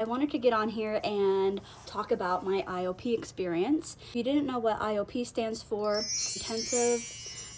I wanted to get on here and talk about my IOP experience. If you didn't know what IOP stands for, Intensive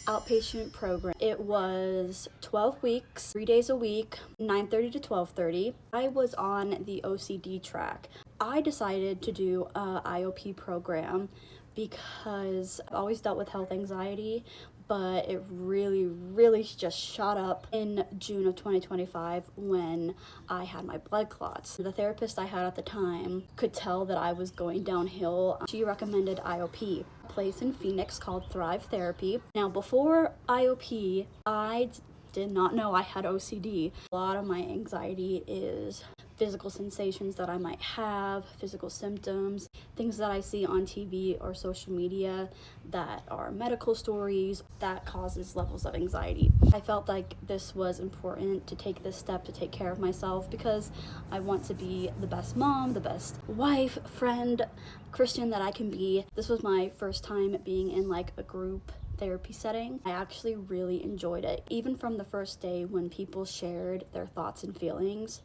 Outpatient Program. It was 12 weeks, 3 days a week, 9:30 to 12:30. I was on the OCD track. I decided to do a IOP program because I've always dealt with health anxiety, but it really just shot up in June of 2025 when I had my blood clots. The therapist I had at the time could tell that I was going downhill. She recommended IOP, a place in Phoenix called Thrive Therapy. Now, before IOP, I did not know I had OCD. A lot of my anxiety is physical sensations that I might have, physical symptoms, things that I see on TV or social media that are medical stories that causes levels of anxiety. I felt like this was important to take this step to take care of myself because I want to be the best mom, the best wife, friend, Christian that I can be. This was my first time being in like a group therapy setting. I actually really enjoyed it. Even from the first day when people shared their thoughts and feelings,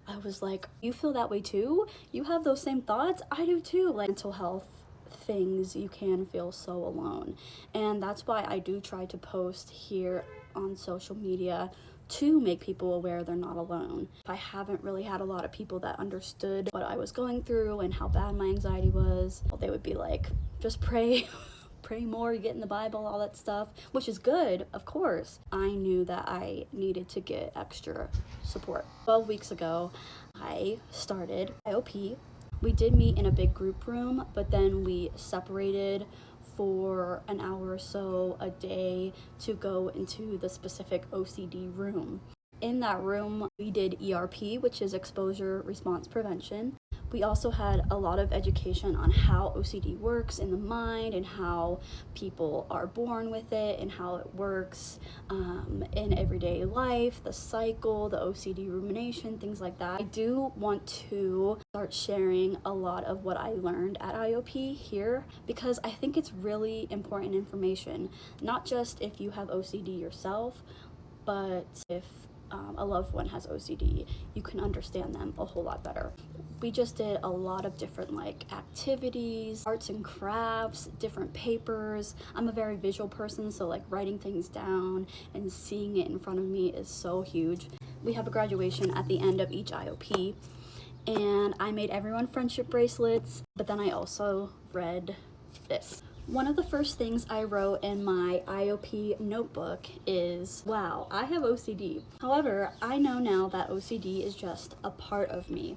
I was like, you feel that way too? You have those same thoughts? I do too. Like mental health things, you can feel so alone. And that's why I do try to post here on social media to make people aware they're not alone. I haven't really had a lot of people that understood what I was going through and how bad my anxiety was. They would be like, just pray. Pray more, get in the Bible, all that stuff, which is good, of course. I knew that I needed to get extra support. 12 weeks ago, I started IOP. We did meet in a big group room, but then we separated for an hour or so a day to go into the specific OCD room. In that room, we did ERP, which is exposure response prevention. We also had a lot of education on how OCD works in the mind and how people are born with it and how it works in everyday life, the cycle, the OCD rumination, things like that. I do want to start sharing a lot of what I learned at IOP here because I think it's really important information, not just if you have OCD yourself, but if a loved one has OCD, you can understand them a whole lot better. We just did a lot of different like activities, arts and crafts, different papers. I'm a very visual person, so like writing things down and seeing it in front of me is so huge. We have a graduation at the end of each IOP, and I made everyone friendship bracelets, but then I also read this. One of the first things I wrote in my IOP notebook is, wow, I have OCD. However, I know now that OCD is just a part of me.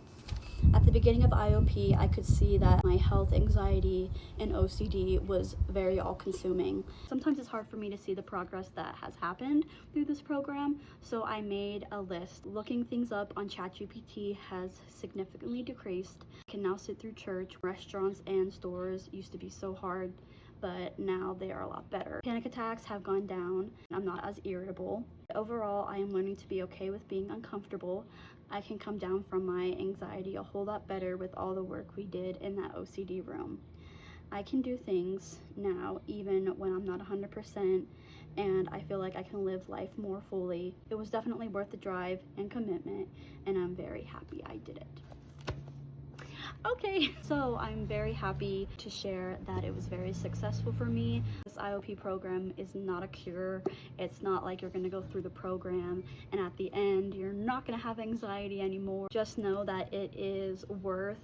At the beginning of IOP, I could see that my health anxiety and OCD was very all-consuming. Sometimes it's hard for me to see the progress that has happened through this program, so I made a list. Looking things up on ChatGPT has significantly decreased. I can now sit through church. Restaurants and stores used to be so hard, but now they are a lot better. Panic attacks have gone down. I'm not as irritable. Overall, I am learning to be okay with being uncomfortable. I can come down from my anxiety a whole lot better with all the work we did in that OCD room. I can do things now even when I'm not 100%, and I feel like I can live life more fully. It was definitely worth the drive and commitment, and I'm very happy I did it. Okay, so I'm very happy to share that it was very successful for me. This IOP program is not a cure. It's not like you're gonna go through the program and at the end you're not gonna have anxiety anymore. Just know that it is worth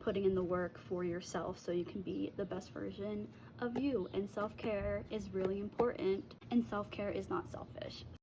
putting in the work for yourself so you can be the best version of you. And self-care is really important, and self-care is not selfish.